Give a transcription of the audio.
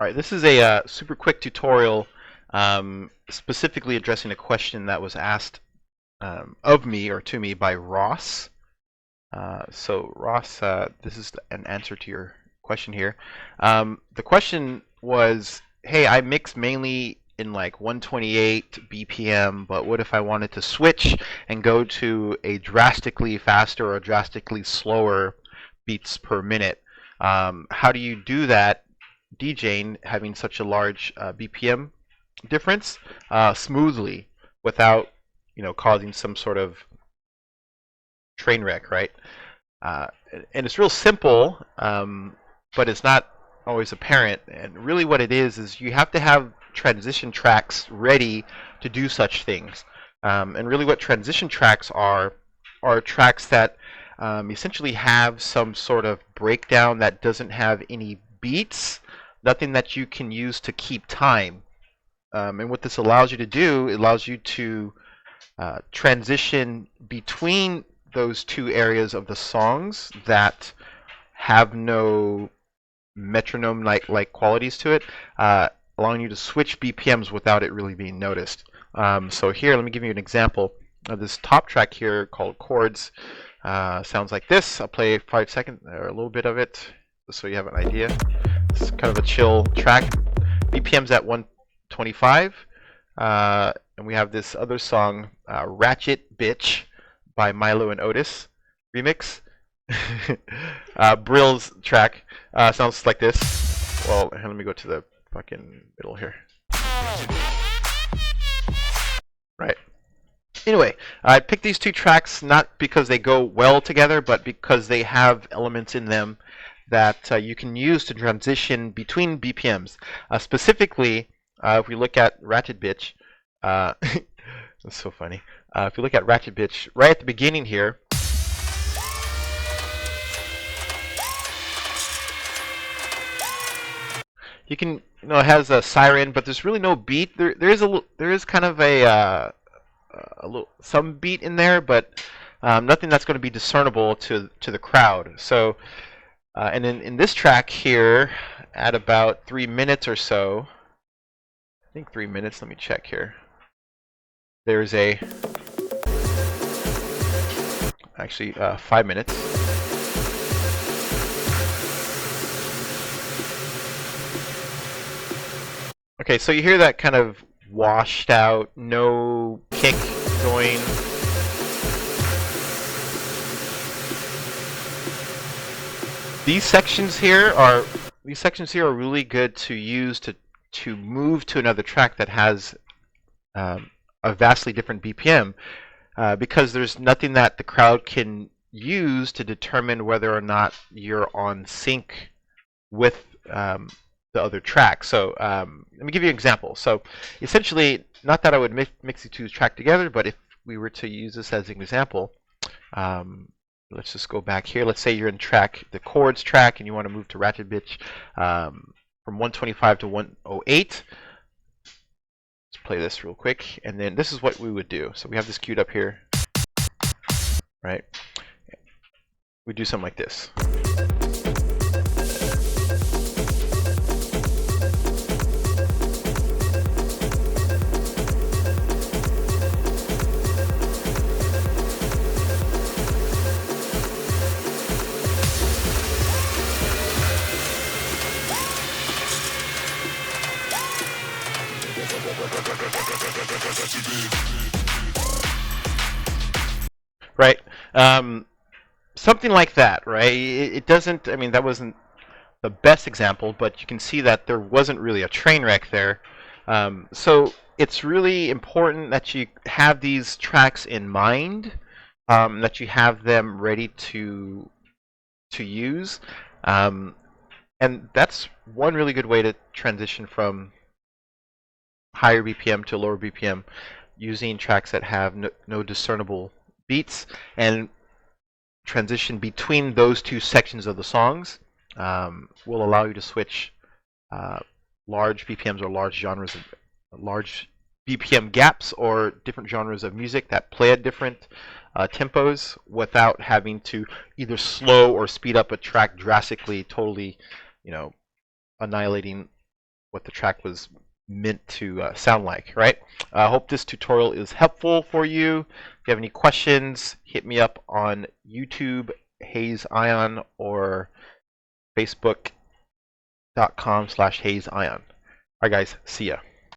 All right, this is a super quick tutorial specifically addressing a question that was asked of me or to me by Ross. So Ross, this is an answer to your question here. The question was, hey, I mix mainly in like 128 BPM, but what if I wanted to switch and go to a drastically faster or drastically slower beats per minute? How do you do that DJing having such a large BPM difference smoothly without causing some sort of train wreck, right? Uh, and it's real simple, but it's not always apparent. And really, what it is you have to have transition tracks ready to do such things. And really, what transition tracks are tracks that essentially have some sort of breakdown that doesn't have any beats, nothing that you can use to keep time. And what this allows you to do, it allows you to transition between those two areas of the songs that have no metronome like qualities to it, allowing you to switch BPMs without it really being noticed. So here, let me give you an example of this top track here called Chords. Sounds like this. I'll play 5 seconds or a little bit of it just so you have an idea. It's kind of a chill track. BPM's at 125. And we have this other song, Ratchet Bitch by Milo and Otis remix. Brill's track sounds like this. Well, let me go to the fucking middle here. Right. Anyway, I picked these two tracks not because they go well together, but because they have elements in them that you can use to transition between BPMs. Specifically, if we look at Ratchet Bitch, that's so funny. If you look at Ratchet Bitch, right at the beginning here, you can, it has a siren, but there's really no beat. There is kind of a little some beat in there, but nothing that's going to be discernible to the crowd. So, and in this track here, at about 3 minutes or so, I think 3 minutes. Let me check here. There's actually 5 minutes. Okay, so you hear that kind of washed out, no kick going. These sections here are really good to use to move to another track that has a vastly different BPM, because there's nothing that the crowd can use to determine whether or not you're on sync with the other track. So let me give you an example. So essentially, not that I would mix the two tracks together, but if we were to use this as an example, let's just go back here. Let's say you're in the chords track, and you want to move to Ratchet Bitch from 125 to 108. Let's play this real quick, and then this is what we would do. So we have this queued up here, right? We do something like this. Right. Something like that, right? It doesn't, I mean, that wasn't the best example, but you can see that there wasn't really a train wreck there. So it's really important that you have these tracks in mind, that you have them ready to use. And that's one really good way to transition from higher BPM to lower BPM, using tracks that have no discernible beats, and transition between those two sections of the songs will allow you to switch large BPMs or large BPM gaps or different genres of music that play at different tempos without having to either slow or speed up a track drastically, totally, annihilating what the track was meant to sound like, right? I hope this tutorial is helpful for you. If you have any questions, hit me up on YouTube, HazeioN, or Facebook.com/HazeioN. All right, guys, see ya.